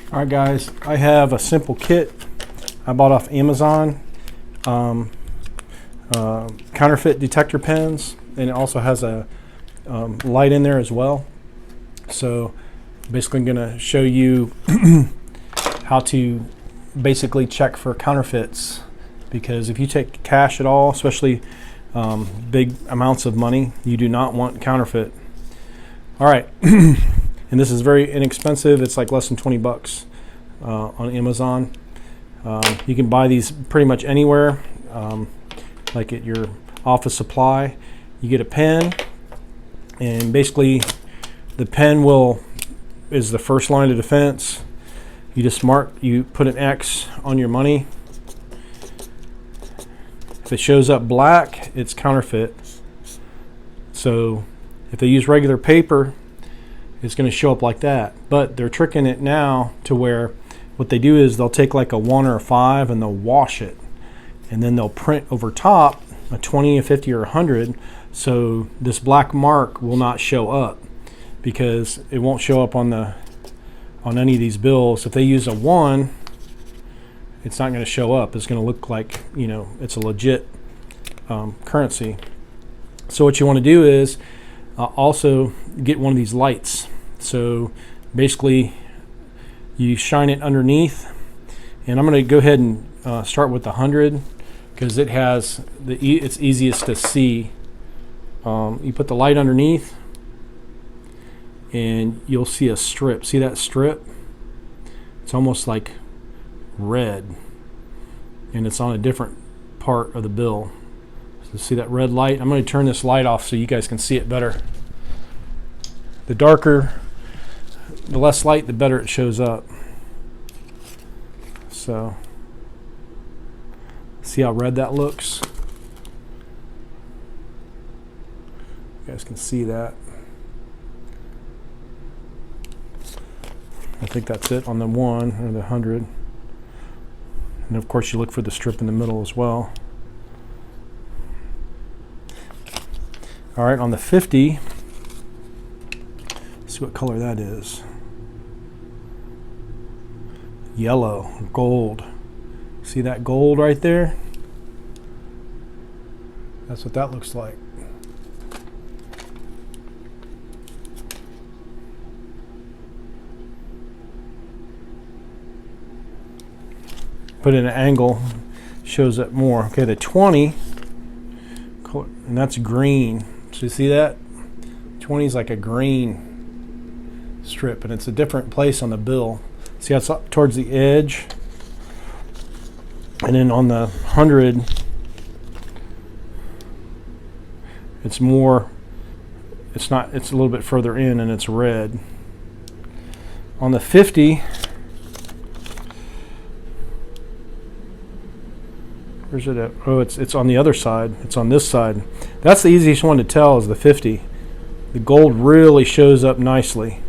Alright guys, I have a simple kit I bought off Amazon. Counterfeit detector pens, and it also has a light in there as well. So basically I'm going to show you how to basically check for counterfeits, because if you take cash at all, especially big amounts of money, you do not want counterfeit. Alright, and this is very inexpensive. It's like less than 20 bucks on Amazon. You can buy these pretty much anywhere, like at your office supply. You get a pen, and basically the pen is the first line of defense. You put an X on your money. If it shows up black, it's counterfeit. So if they use regular paper, it's going to show up like that. But they're tricking it now to where what they do is they'll take like a 1 or a 5 and they'll wash it, and then they'll print over top a 20, a 50, or 100. So this black mark will not show up, because it won't show up on any of these bills. If they use a 1, it's not going to show up. It's going to look like, it's a legit currency. So what you want to do is also get one of these lights. So basically you shine it underneath, and I'm going to go ahead and start with the 100, because it has it's easiest to see. You put the light underneath and you'll see a strip. See that strip? It's almost like red, and it's on a different part of the bill. So see that red light? I'm going to turn this light off so you guys can see it better. The less light, the better it shows up. So see how red that looks? You guys can see that. I think that's it on the 1 or the 100. And of course you look for the strip in the middle as well. Alright, on the 50, let's see what color that is. Yellow, gold. See that gold right there? That's what that looks like. Put it in an angle, shows up more. Okay, the 20, and that's green. So you see that? 20 is like a green strip, and it's a different place on the bill. See how it's up towards the edge? And then on the 100, it's more, it's a little bit further in, and it's red. On the 50, where's it at? Oh, it's on the other side. It's on this side. That's the easiest one to tell, is the 50. The gold really shows up nicely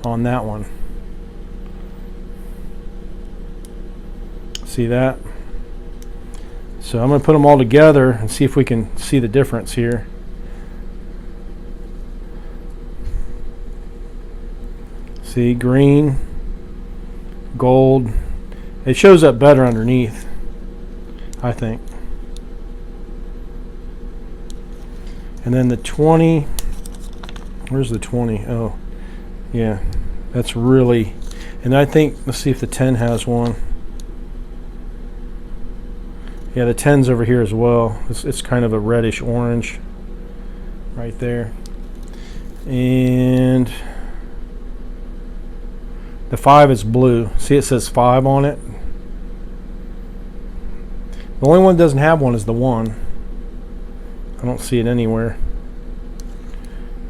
on that one. See that? So I'm going to put them all together and see if we can see the difference here. See, green, gold. It shows up better underneath, I think. And then the 20, where's the 20? Oh, yeah, that's really, and I think, let's see if the 10 has one. Yeah, the 10's over here as well. It's kind of a reddish orange right there. And the 5 is blue. See, it says 5 on it. The only one that doesn't have one is the 1. I don't see it anywhere.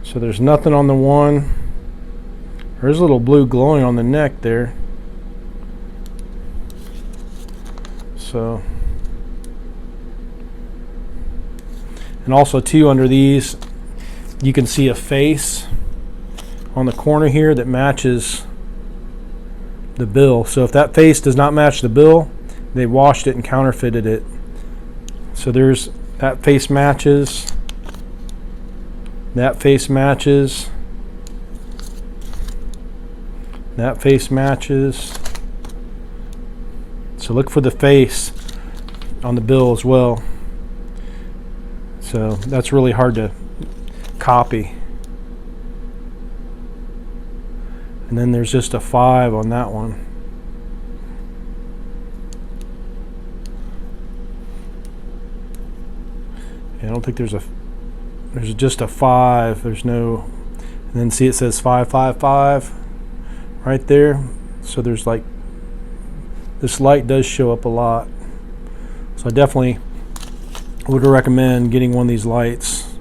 So there's nothing on the 1. There's a little blue glowing on the neck there. So, and also too, under these you can see a face on the corner here that matches the bill. So if that face does not match the bill, they washed it and counterfeited it. So there's that face matches, that face matches, That face matches. So look for the face on the bill as well. So that's really hard to copy. And then there's just a 5 on that one. I don't think there's just a 5. There's no, and then see it says 555 right there. So there's like, this light does show up a lot. So I definitely would recommend getting one of these lights.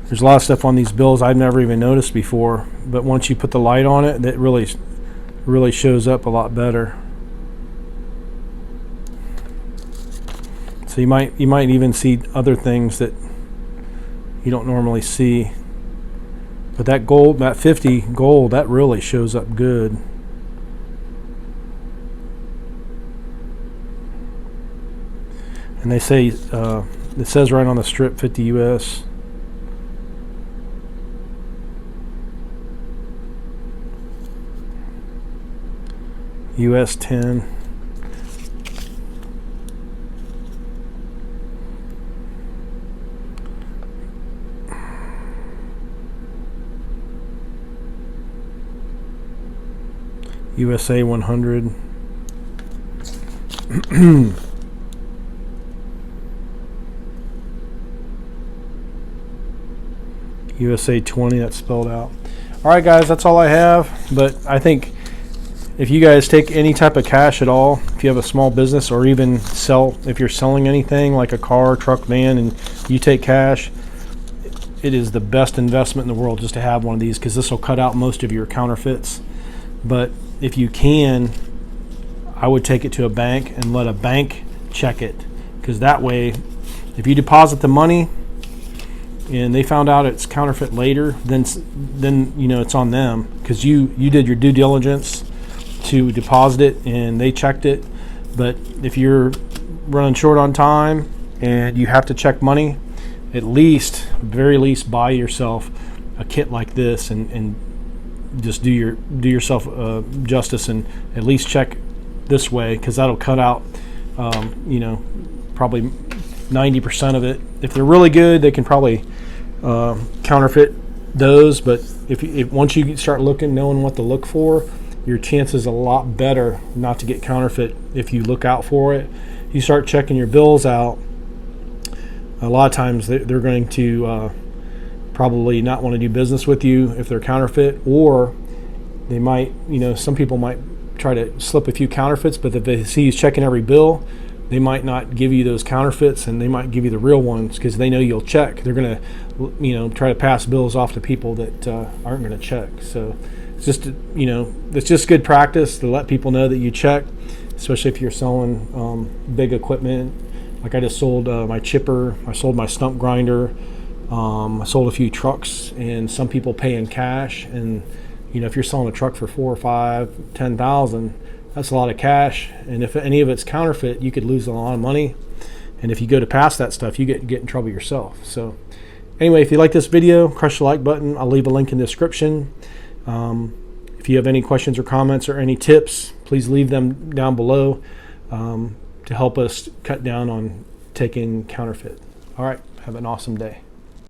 There's a lot of stuff on these bills I've never even noticed before, but once you put the light on it, that really shows up a lot better. So you might even see other things that you don't normally see. But that gold, that 50 gold, that really shows up good. And they say, it says right on the strip 50 US. US 10. USA 100. USA 20, that's spelled out. All right, guys, that's all I have. But I think if you guys take any type of cash at all, if you have a small business or even if you're selling anything like a car, truck, van, and you take cash, it is the best investment in the world just to have one of these, because this will cut out most of your counterfeits. But if you can, I would take it to a bank and let a bank check it, because that way, if you deposit the money and they found out it's counterfeit later, then you know it's on them, because you did your due diligence to deposit it and they checked it. But if you're running short on time and you have to check money, at least, very least, buy yourself a kit like this and just do yourself justice and at least check this way, because that'll cut out you know, probably 90% of it. If they're really good, they can probably counterfeit those. But if once you start looking, knowing what to look for, your chances a lot better not to get counterfeit if you look out for it. You start checking your bills out, a lot of times they're going to probably not want to do business with you if they're counterfeit, or they might, you know, some people might try to slip a few counterfeits, but if they see you checking every bill, they might not give you those counterfeits and they might give you the real ones, because they know you'll check. They're going to, you know, try to pass bills off to people that aren't going to check. So it's just, you know, it's just good practice to let people know that you check, especially if you're selling big equipment. Like I just sold my chipper, I sold my stump grinder, I sold a few trucks, and some people pay in cash. And you know, if you're selling a truck for 4 or 5, 10,000, that's a lot of cash. And if any of it's counterfeit, you could lose a lot of money. And if you go to pass that stuff, you get in trouble yourself. So anyway, if you like this video, crush the like button. I'll leave a link in the description. If you have any questions or comments or any tips, please leave them down below to help us cut down on taking counterfeit. All right, have an awesome day.